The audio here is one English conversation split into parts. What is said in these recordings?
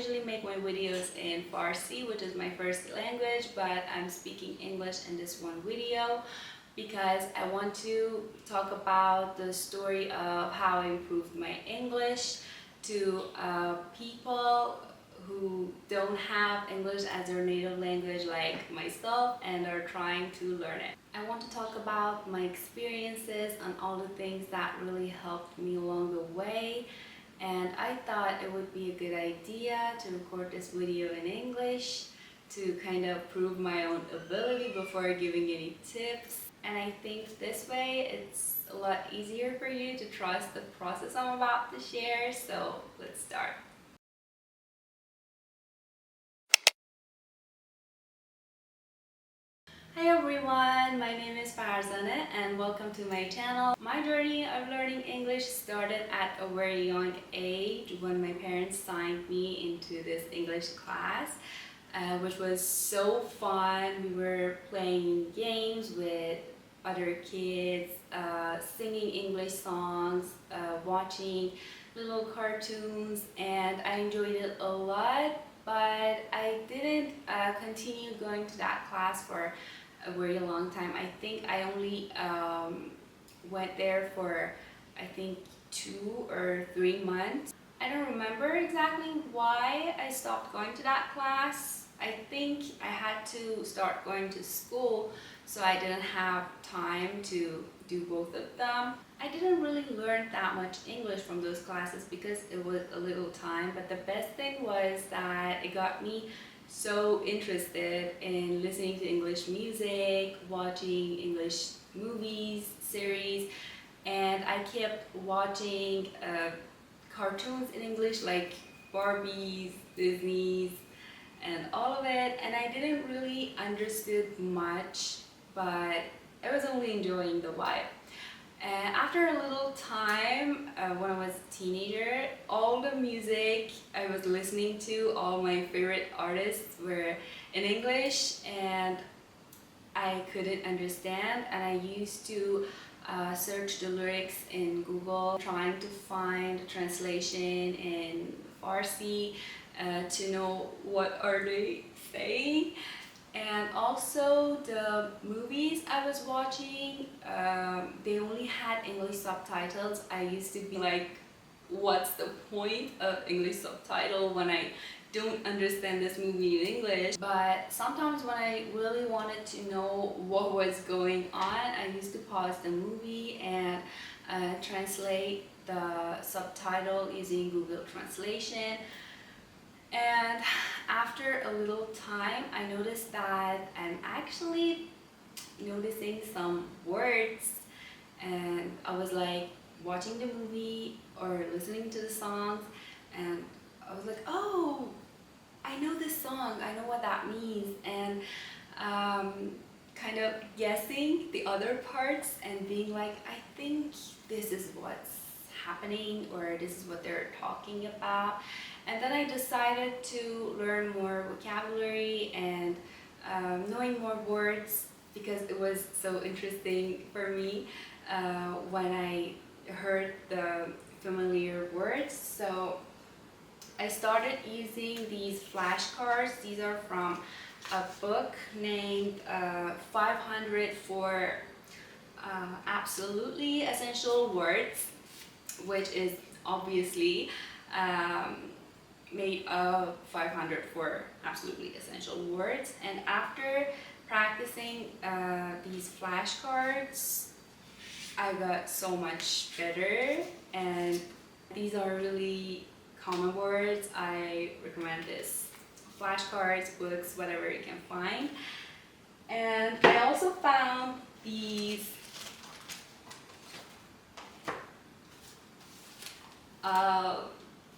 usually make my videos in Farsi, which is my first language, but I'm speaking English in this one video because I want to talk about the story of how I improved my English to people who don't have English as their native language like myself and are trying to learn it. I want to talk about my experiences and all the things that really helped me along the way, and I thought it would be a good idea to record this video in English to kind of prove my own ability before giving any tips. And I think this way it's a lot easier for you to trust the process I'm about to share, so let's start. Hi everyone, my name is Farzana and welcome to my channel. My journey of learning English started at a very young age when my parents signed me into this English class, which was so fun. We were playing games with other kids, singing English songs, watching little cartoons, and I enjoyed it a lot, but I didn't continue going to that class for a very long time. I think I only went there for 2 or 3 months. I don't remember exactly why I stopped going to that class. I think I had to start going to school, so I didn't have time to do both of them. I didn't really learn that much English from those classes because it was a little time, but the best thing was that it got me so interested in listening to English music, watching English movies, series, and I kept watching cartoons in English like Barbies, Disney's, and all of it, and I didn't really understood much, but I was only enjoying the vibe. And after a little time, when I was a teenager, all the music I was listening to, all my favorite artists were in English, and I couldn't understand, and I used to search the lyrics in Google, trying to find a translation in Farsi to know what are they saying. And also the movies I was watching, they only had English subtitles. I used to be like, what's the point of English subtitle when I don't understand this movie in English? But sometimes when I really wanted to know what was going on, I used to pause the movie and translate the subtitle using Google Translation. And after a little time, I noticed that I'm actually noticing some words, and I was like watching the movie or listening to the songs, and I was like, oh, I know this song, I know what that means, and kind of guessing the other parts and being like, I think this is what's happening, or this is what they're talking about. And then I decided to learn more vocabulary and knowing more words because it was so interesting for me when I heard the familiar words. So I started using these flashcards. These are from a book named 500 for Absolutely Essential Words, which is obviously made of 500 for absolutely essential words. And after practicing these flashcards, I got so much better, and these are really common words. I recommend this flashcards, books, whatever you can find. And I also found these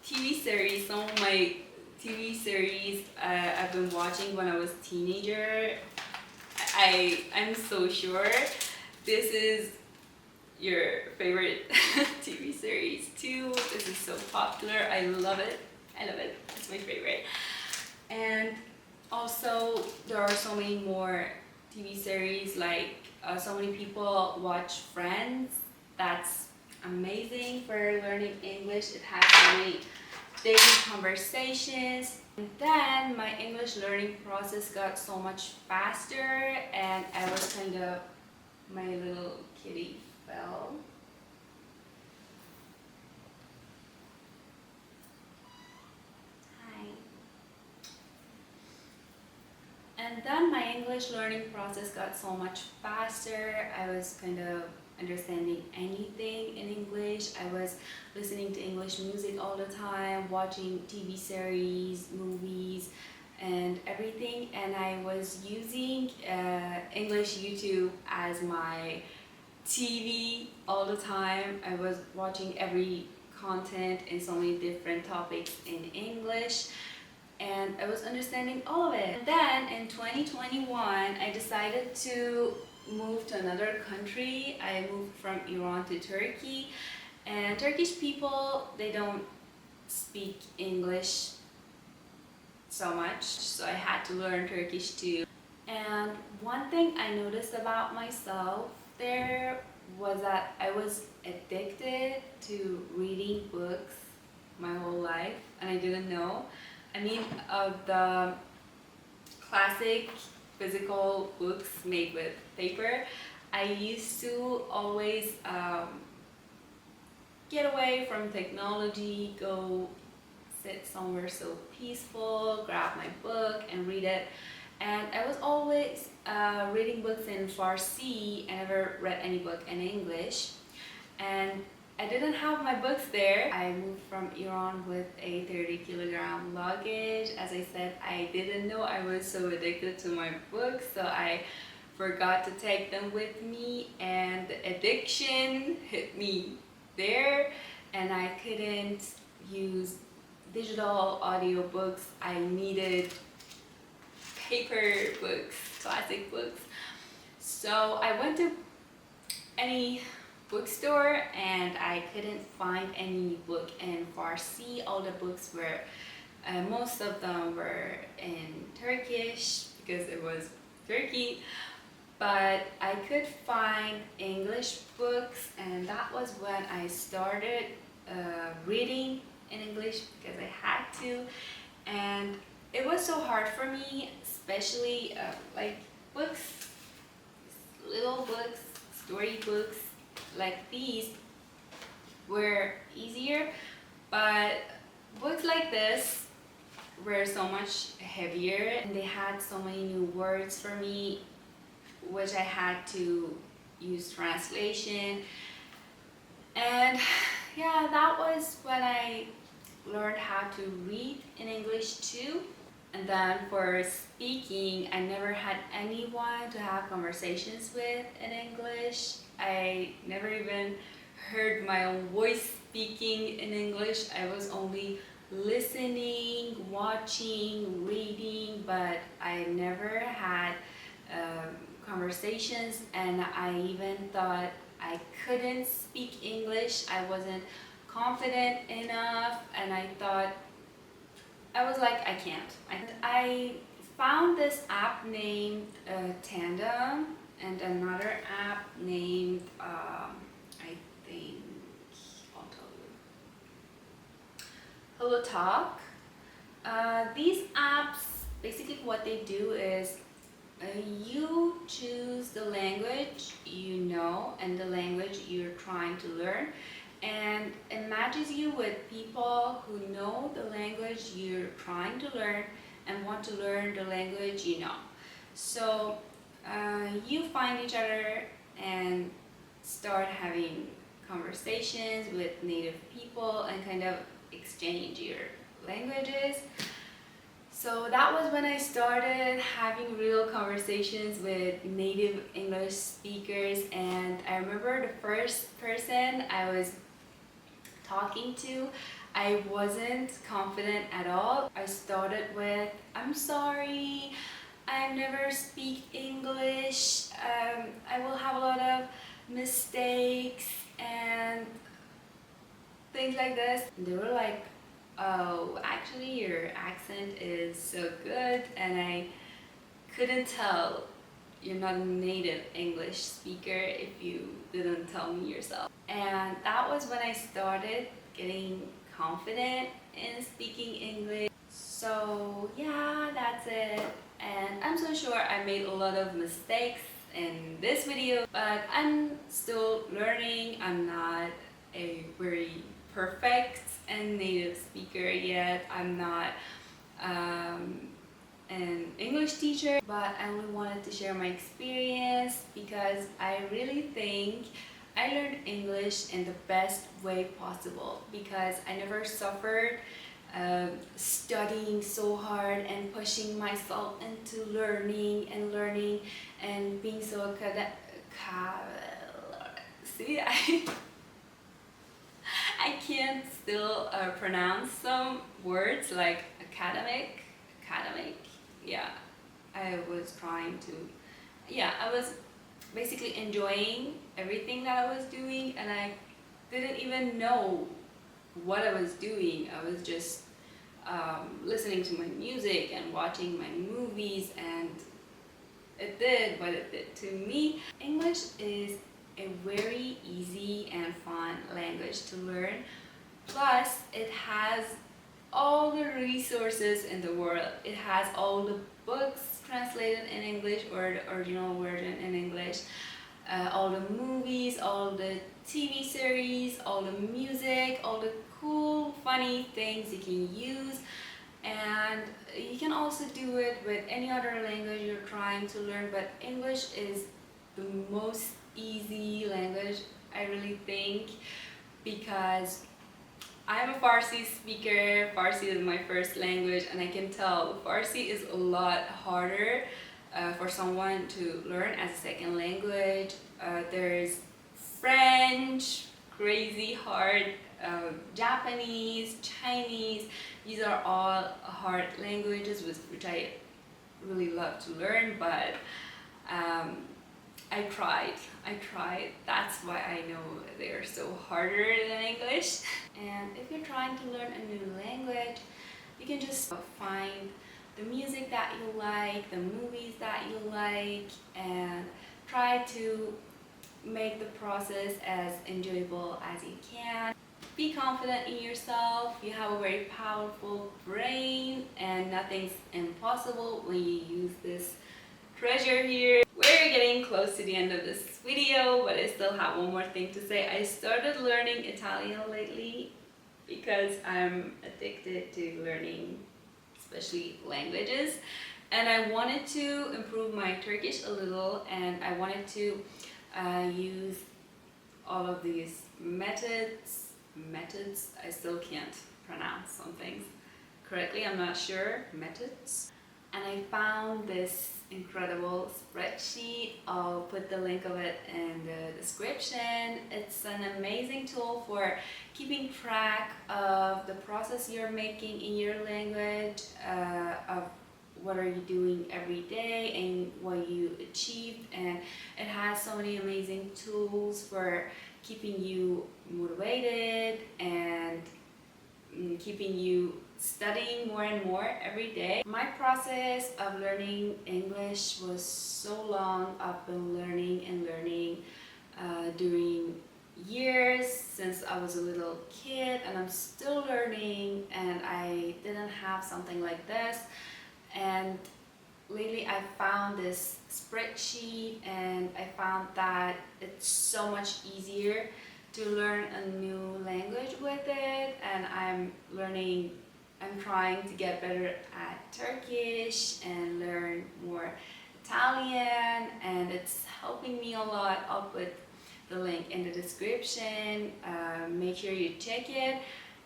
TV series, some of my TV series I've been watching when I was a teenager. I'm so sure this is your favorite TV series too. This is so popular. I love it. I love it. It's my favorite. And also there are so many more TV series, like so many people watch Friends. That's amazing for learning English. It has so many daily conversations. And then my English learning process got so much faster, and I was kind of, my little kitty fell. Hi. And then my English learning process got so much faster. I was kind of understanding anything in English. I was listening to English music all the time, watching TV series, movies, and everything. And I was using English YouTube as my TV all the time. I was watching every content in so many different topics in English, and I was understanding all of it. And then in 2021, I decided to move to another country. I moved from Iran to Turkey, and Turkish people, they don't speak English so much, so I had to learn Turkish too. And one thing I noticed about myself there was that I was addicted to reading books my whole life, and I didn't know. I mean, the classic physical books made with paper, I used to always get away from technology, go sit somewhere so peaceful, grab my book and read it. And I was always reading books in Farsi. I never read any book in English. And I didn't have my books there. I moved from Iran with a 30-kilogram luggage. As I said, I didn't know I was so addicted to my books, so I forgot to take them with me, and the addiction hit me there, and I couldn't use digital audiobooks. I needed paper books, classic books. So I went to any bookstore and I couldn't find any book in Farsi. All the books were, most of them were in Turkish because it was Turkey, but I could find English books, and that was when I started reading in English because I had to. And it was so hard for me, especially like books, little books, story books like these were easier, but books like this were so much heavier, and they had so many new words for me, which I had to use translation. And yeah, that was when I learned how to read in English too. And then for speaking, I never had anyone to have conversations with in English. I never even heard my own voice speaking in English. I was only listening, watching, reading, but I never had conversations, and I even thought I couldn't speak English. I wasn't confident enough, and I thought, I was like, I can't. I found this app named Tandem, and another app named, I think, I'll tell you, Hello Talk. These apps, basically what they do is you choose the language you know and the language you're trying to learn, and it matches you with people who know the language you're trying to learn and want to learn the language you know. So you find each other and start having conversations with native people and kind of exchange your languages. So that was when I started having real conversations with native English speakers, and I remember the first person I was talking to, I wasn't confident at all. I started with, I'm sorry, I never speak English, I will have a lot of mistakes and things like this. And they were like, oh, actually your accent is so good, and I couldn't tell you're not a native English speaker if you didn't tell me yourself. And that was when I started getting confident in speaking English. So yeah, that's it. And I'm so sure I made a lot of mistakes in this video, but I'm still learning. I'm not a very perfect and native speaker yet. I'm not um, an English teacher, but I only wanted to share my experience because I really think I learned English in the best way possible because I never suffered studying so hard and pushing myself into learning and being so see, I can't still pronounce some words like academic. Yeah, I was trying to, yeah, I was basically enjoying everything that I was doing, and I didn't even know what I was doing. I was just listening to my music and watching my movies, and it did what it did to me. English is a very easy and fun language to learn. Plus, it has all the resources in the world. It has all the books translated in English or the original version in English, all the movies, all the TV series, all the music, all the cool, funny things you can use. And you can also do it with any other language you're trying to learn, but English is the most easy language, I really think, because I'm a Farsi speaker. Farsi is my first language, and I can tell Farsi is a lot harder for someone to learn as a second language. There's French, crazy hard, Japanese, Chinese. These are all hard languages which I really love to learn, but I tried. That's why I know they're so harder than English. And if you're trying to learn a new language, you can just find the music that you like, the movies that you like, and try to make the process as enjoyable as you can. Be confident in yourself. You have a very powerful brain, and nothing's impossible when you use this treasure here. We're getting close to the end of this video, but I still have one more thing to say. I started learning Italian lately because I'm addicted to learning, especially languages, and I wanted to improve my Turkish a little, and I wanted to use all of these methods. I still can't pronounce some things correctly, I'm not sure. Methods. And I found this incredible spreadsheet. I'll put the link of it in the description. It's an amazing tool for keeping track of the process you're making in your language, of what are you doing every day and what you achieved. And it has so many amazing tools for keeping you motivated and keeping you studying more and more every day. My process of learning English was so long. I've been learning during years since I was a little kid, and I'm still learning, and I didn't have something like this. And lately I found this spreadsheet, and I found that it's so much easier to learn a new language with it. And I'm trying to get better at Turkish and learn more Italian, and it's helping me a lot. I'll put the link in the description. Make sure you check it.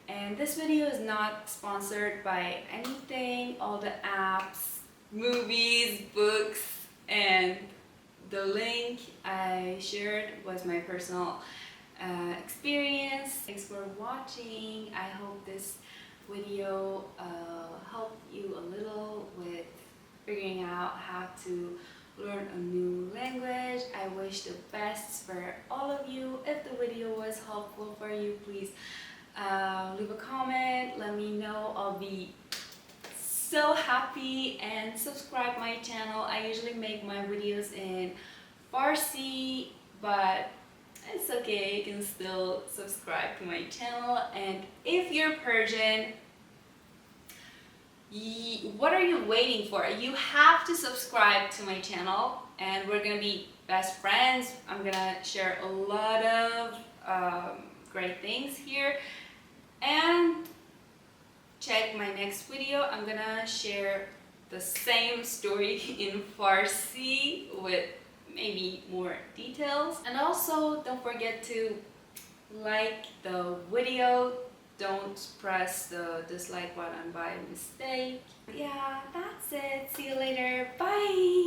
And this video is not sponsored by anything. All the apps, movies, books, and the link I shared was my personal experience. Thanks for watching. I hope this video helped you a little with figuring out how to learn a new language. I wish the best for all of you. If the video was helpful for you, please leave a comment, let me know. I'll be so happy, and subscribe my channel. I usually make my videos in Farsi, but it's okay, you can still subscribe to my channel. And if you're Persian, What are you waiting for? You have to subscribe to my channel, and we're gonna be best friends. I'm gonna share a lot of great things here, and check my next video. I'm gonna share the same story in Farsi with maybe more details. And also don't forget to like the video. Don't press the dislike button by mistake. Yeah, that's it. See you later. Bye.